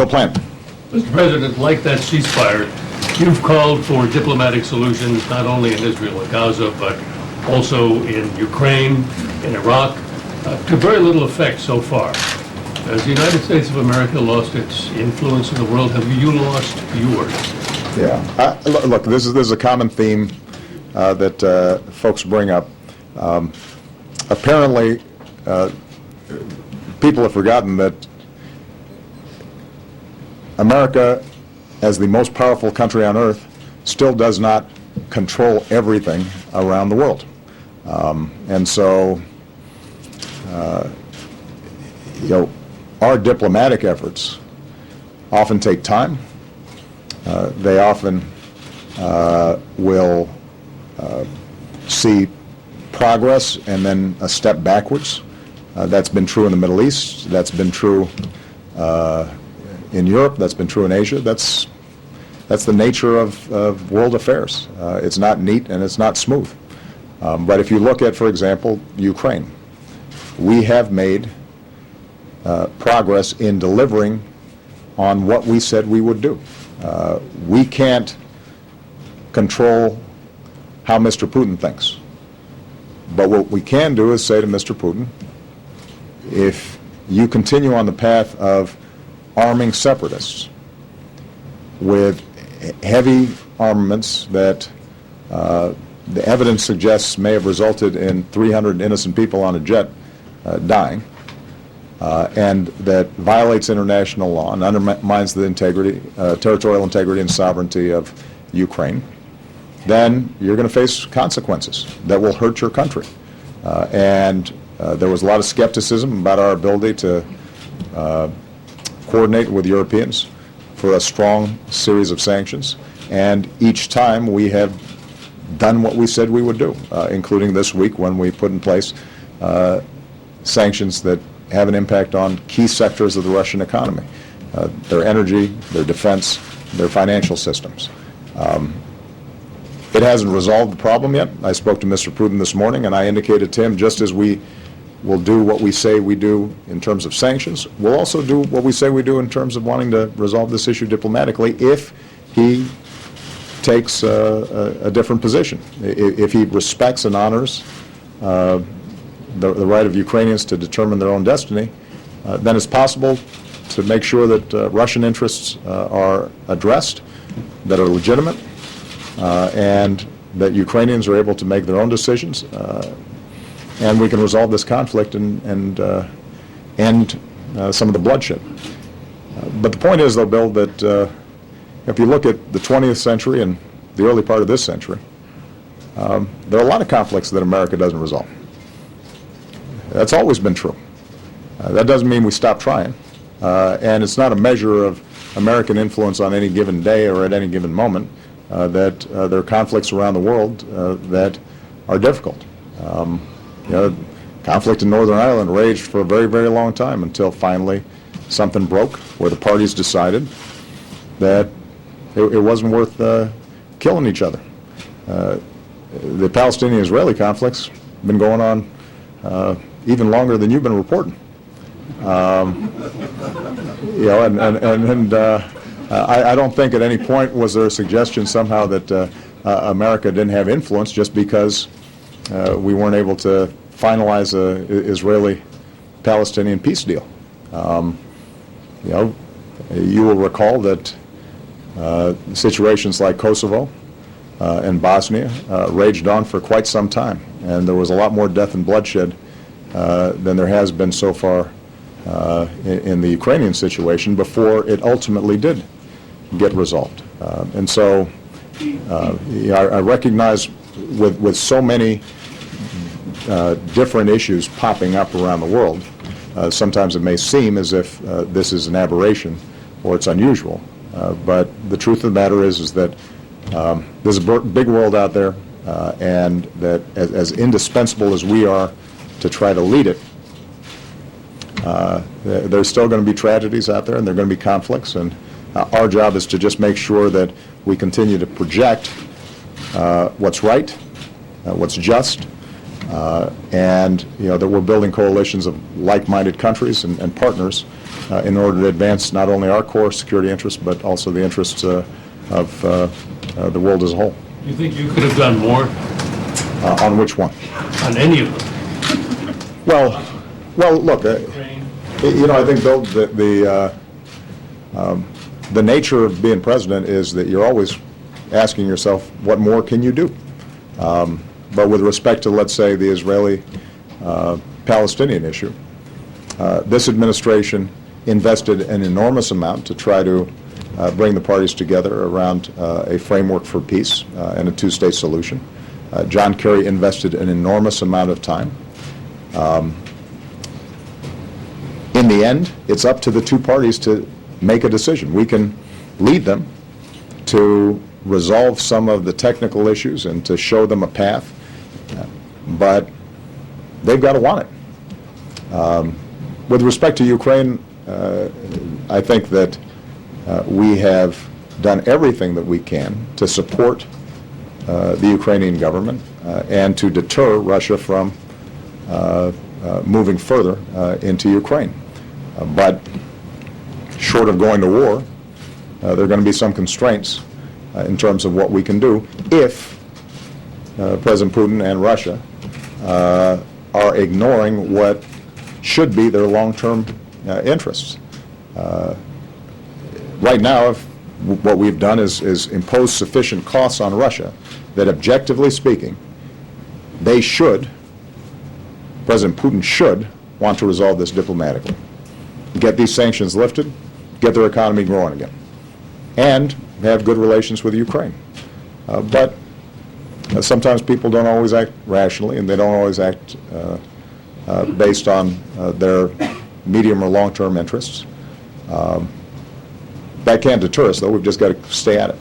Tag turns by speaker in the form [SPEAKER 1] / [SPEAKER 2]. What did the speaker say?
[SPEAKER 1] Bill Plant.
[SPEAKER 2] Mr. President, like that ceasefire, you've called for diplomatic solutions not only in Israel and Gaza, but also in Ukraine, in Iraq, to very little effect so far. Has the United States of America lost its influence in the world? Have you lost yours?
[SPEAKER 1] Yeah. Look, this is a common theme that folks bring up. Apparently, people have forgotten that America, as the most powerful country on earth, still does not control everything around the world. And so, our diplomatic efforts often take time. They often will see progress and then a step backwards. That's been true in the Middle East. That's been true in Europe. That's been true in Asia. That's the nature of world affairs. It's not neat and it's not smooth. But if you look at, for example, Ukraine, we have made progress in delivering on what we said we would do. We can't control how Mr. Putin thinks. But what we can do is say to Mr. Putin, if you continue on the path of arming separatists with heavy armaments that the evidence suggests may have resulted in 300 innocent people on a jet dying, and that violates international law and undermines the integrity, territorial integrity and sovereignty of Ukraine, then you're going to face consequences that will hurt your country. And there was a lot of skepticism about our ability to coordinate with Europeans for a strong series of sanctions. And each time we have done what we said we would do, including this week when we put in place sanctions that have an impact on key sectors of the Russian economy, their energy, their defense, their financial systems. It hasn't resolved the problem yet. I spoke to Mr. Putin this morning, and I indicated to him, just as we will do what we say we do in terms of sanctions, we'll also do what we say we do in terms of wanting to resolve this issue diplomatically if he takes a different position. If he respects and honors the right of Ukrainians to determine their own destiny, then it's possible to make sure that Russian interests are addressed, that are legitimate, and that Ukrainians are able to make their own decisions, and we can resolve this conflict and end some of the bloodshed. But the point is, though, Bill, that if you look at the 20th century and the early part of this century, there are a lot of conflicts that America doesn't resolve. That's always been true. That doesn't mean we stop trying. And it's not a measure of American influence on any given day or at any given moment that there are conflicts around the world that are difficult. Conflict in Northern Ireland raged for a very, very long time until finally something broke where the parties decided that it wasn't worth killing each other. The Palestinian-Israeli conflict's been going on even longer than you've been reporting. I don't think at any point was there a suggestion somehow that America didn't have influence just because we weren't able to finalize a Israeli-Palestinian peace deal. You will recall that situations like Kosovo and Bosnia raged on for quite some time, and there was a lot more death and bloodshed than there has been so far in the Ukrainian situation before it ultimately did get resolved. And so I recognize with so many different issues popping up around the world, sometimes it may seem as if this is an aberration or it's unusual. But the truth of the matter is that there's a big world out there, and that as indispensable as we are to try to lead it, there's still going to be tragedies out there, and there are going to be conflicts, and our job is to just make sure that we continue to project what's right, what's just, and that we're building coalitions of like-minded countries and partners in order to advance not only our core security interests, but also the interests of the world as a whole.
[SPEAKER 2] You think you could have done more
[SPEAKER 1] On which one?
[SPEAKER 2] on any of them?
[SPEAKER 1] Well, look,
[SPEAKER 2] Ukraine?
[SPEAKER 1] I think, Bill, the nature of being president is that you're always asking yourself, what more can you do? But with respect to, let's say, the Israeli-Palestinian issue, this administration invested an enormous amount to try to bring the parties together around a framework for peace and a two-state solution. John Kerry invested an enormous amount of time. In the end, it's up to the two parties to make a decision. We can lead them to resolve some of the technical issues and to show them a path, but they've got to want it. With respect to Ukraine, I think that we have done everything that we can to support the Ukrainian government and to deter Russia from moving further into Ukraine. But short of going to war, there are going to be some constraints in terms of what we can do if President Putin and Russia are ignoring what should be their long-term interests. Right now, if what we've done is impose sufficient costs on Russia that, objectively speaking, President Putin should want to resolve this diplomatically. Get these sanctions lifted, get their economy growing again, and have good relations with Ukraine. But sometimes people don't always act rationally, and they don't always act based on their medium or long-term interests. That can't deter us, though. We've just got to stay at it.